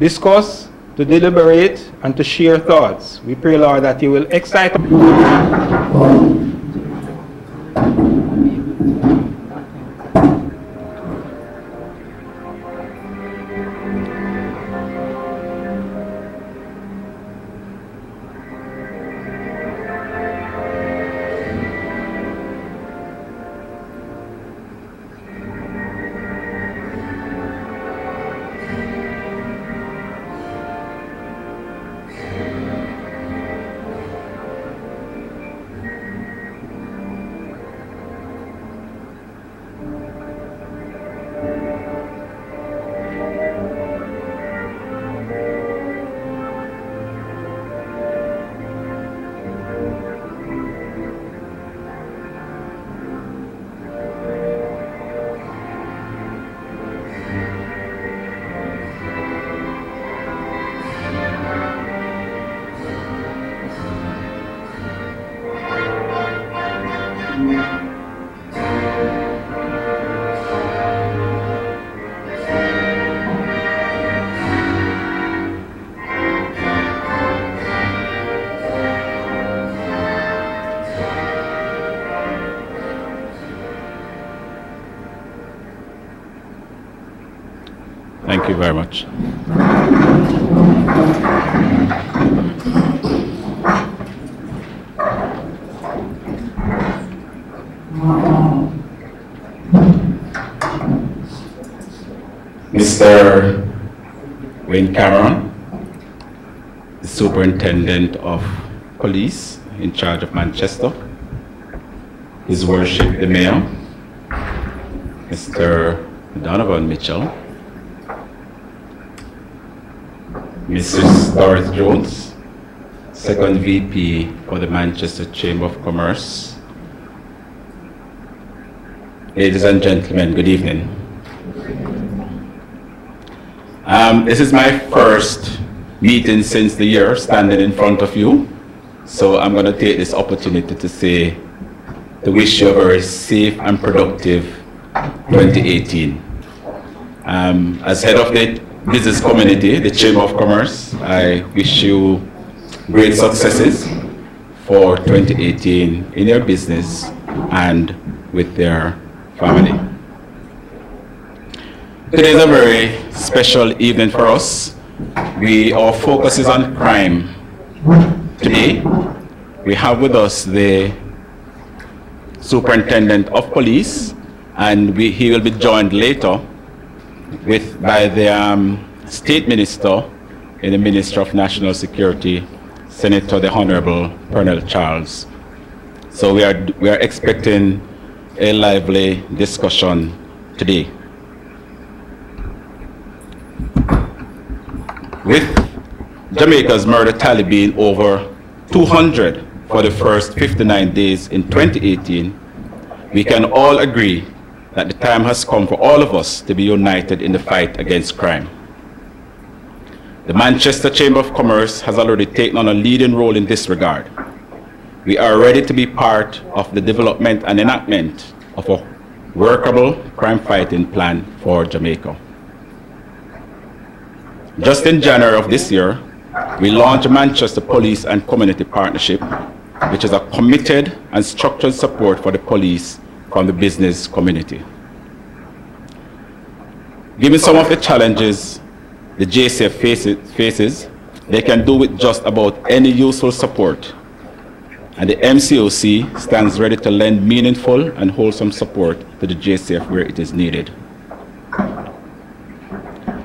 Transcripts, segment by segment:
discuss, to deliberate, and to share thoughts. We pray, Lord, that you will excite us. Thank you very much. Mr. Wayne Cameron, the Superintendent of Police in charge of Manchester, His Worship the Mayor, Mr. Donovan Mitchell, Mrs. Doris Jones, Second VP for the Manchester Chamber of Commerce. Ladies and gentlemen, good evening. This is my first meeting since the year standing in front of you. So I'm going to take this opportunity to wish you a very safe and productive 2018. As head of the business community, the Chamber of Commerce, I wish you great successes for 2018 in your business and with their family. Today is a very special evening for us. Our focus is on crime. Today, we have with us the Superintendent of Police, and he will be joined later by the State Minister in the Ministry of National Security, Senator the Honorable Pernell Charles. So we are expecting a lively discussion today. With Jamaica's murder tally being over 200 for the first 59 days in 2018, we can all agree that the time has come for all of us to be united in the fight against crime. The Manchester Chamber of Commerce has already taken on a leading role in this regard. We are ready to be part of the development and enactment of a workable crime-fighting plan for Jamaica. Just in January of this year, we launched Manchester Police and Community Partnership, which is a committed and structured support for the police from the business community. Given some of the challenges the JCF faces, they can do with just about any useful support, and the MCOC stands ready to lend meaningful and wholesome support to the JCF where it is needed.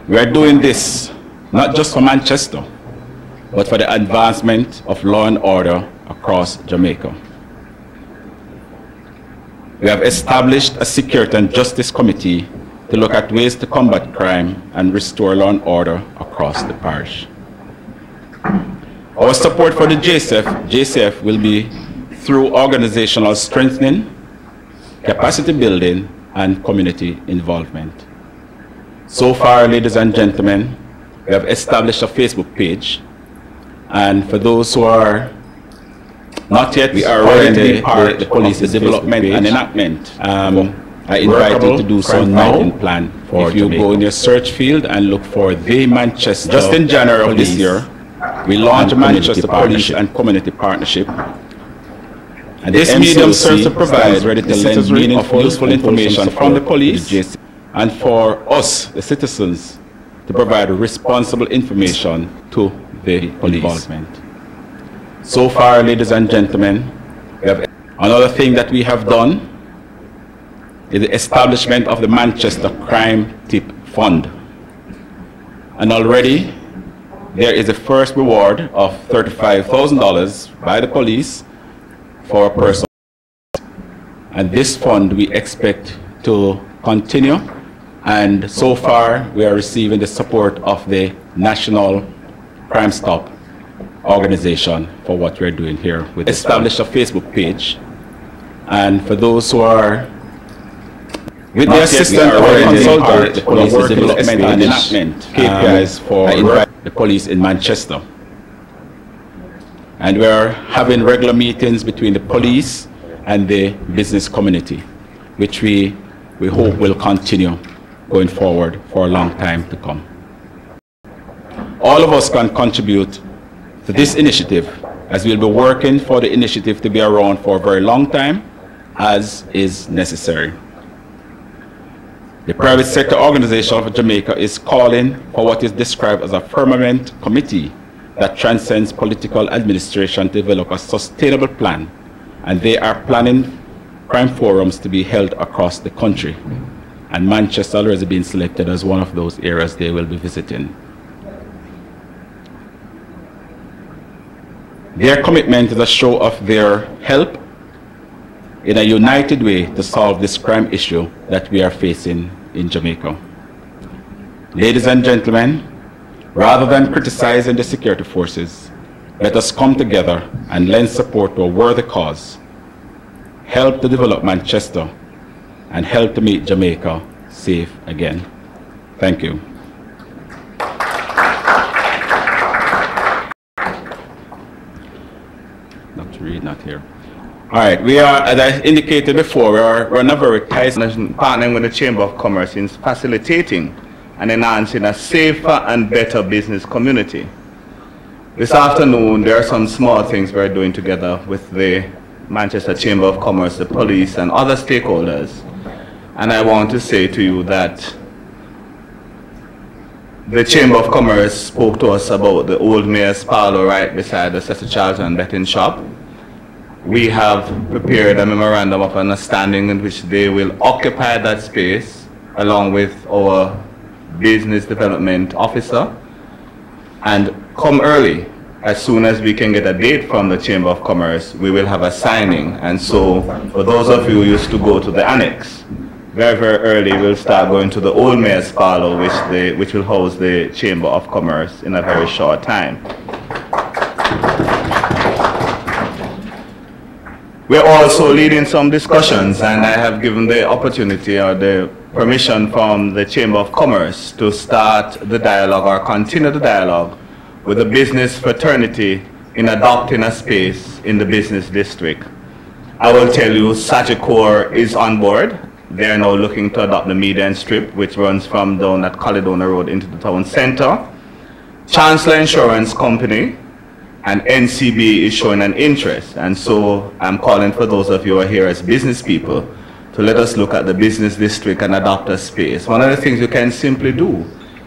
We are doing this not just for Manchester, but for the advancement of law and order across Jamaica. We have established a Security and Justice Committee to look at ways to combat crime and restore law and order across the parish. Our support for the JCF will be through organizational strengthening, capacity building, and community involvement. So far, ladies and gentlemen, we have established a Facebook page, and for those who are not yet, we are ready to be part of the policy development and enactment. I invite you to do so now in plan for for if you Jamaica. go in your search field and look for the Manchester, just in January of this year, we launched a Manchester Police and Community Partnership. And this medium serves to provide ready to lend meaningful, useful information from the police and for us, the citizens, to provide responsible information to the police. Involvement. So far, ladies and gentlemen, we have another thing that we have done is the establishment of the Manchester Crime Tip Fund. And already there is a first reward of $35,000 by the police for a person. And this fund we expect to continue. And so far we are receiving the support of the National Crime Stop organization for what we're doing here. We established a Facebook page. And for those who are with the assistance of a consultant, the police development and enactment KPIs for the police in Manchester. And we're having regular meetings between the police and the business community, which we hope will continue going forward for a long time to come. All of us can contribute to this initiative, as we'll be working for the initiative to be around for a very long time, as is necessary. The private sector organization of Jamaica is calling for what is described as a firmament committee that transcends political administration to develop a sustainable plan, and they are planning crime forums to be held across the country. And Manchester has been selected as one of those areas they will be visiting. Their commitment is a show of their help in a united way to solve this crime issue that we are facing in Jamaica. Ladies and gentlemen, rather than criticizing the security forces, let us come together and lend support to a worthy cause, help to develop Manchester, and help to make Jamaica safe again. Thank you. Dr. Reed, not here. All right, we are, as I indicated before, we're not very tight. Partnering with the Chamber of Commerce in facilitating and enhancing a safer and better business community. This afternoon, there are some small things we're doing together with the Manchester Chamber of Commerce, the police, and other stakeholders. And I want to say to you that the Chamber of Commerce spoke to us about the old Mayor's Parlour right beside the Cecil Charlton betting shop. We have prepared a memorandum of understanding in which they will occupy that space along with our business development officer and come early. As soon as we can get a date from the Chamber of Commerce, we will have a signing. And so for those of you who used to go to the annex, very, very early we'll start going to the old Mayor's Parlour, which will house the Chamber of Commerce in a very short time. We're also leading some discussions, and I have given the opportunity or the permission from the Chamber of Commerce to start the dialogue or continue the dialogue with the business fraternity in adopting a space in the business district. I will tell you, Sagicor is on board. They are now looking to adopt the median strip, which runs from down at Caledona Road into the town center. Chancellor Insurance Company and NCB is showing an interest. And so I'm calling for those of you who are here as business people to let us look at the business district and adopt a space. One of the things you can simply do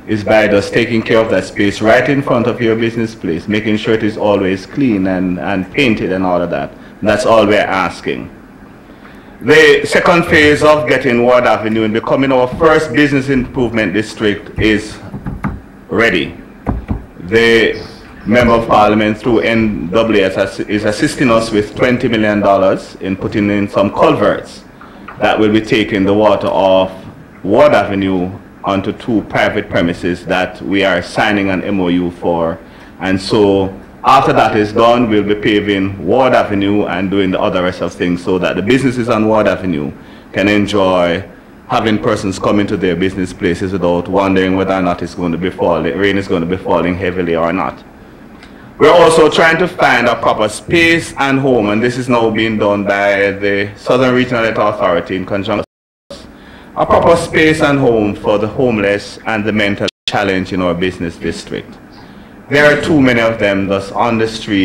is by just taking care of that space right in front of your business place, making sure it is always clean and painted and all of that. That's all we're asking. The second phase of getting Ward Avenue and becoming our first business improvement district is ready. The Member of Parliament through NAA is assisting us with $20 million in putting in some culverts that will be taking the water off Ward Avenue onto 2 private premises that we are signing an MOU for. And so after that is done, we'll be paving Ward Avenue and doing the other rest of things so that the businesses on Ward Avenue can enjoy having persons come into their business places without wondering whether or not it's going to be falling, rain is going to be falling heavily or not. We're also trying to find a proper space and home, and this is now being done by the Southern Regional Authority in conjunction with us, a proper space and home for the homeless and the mental challenged in our business district. There are too many of them thus on the street.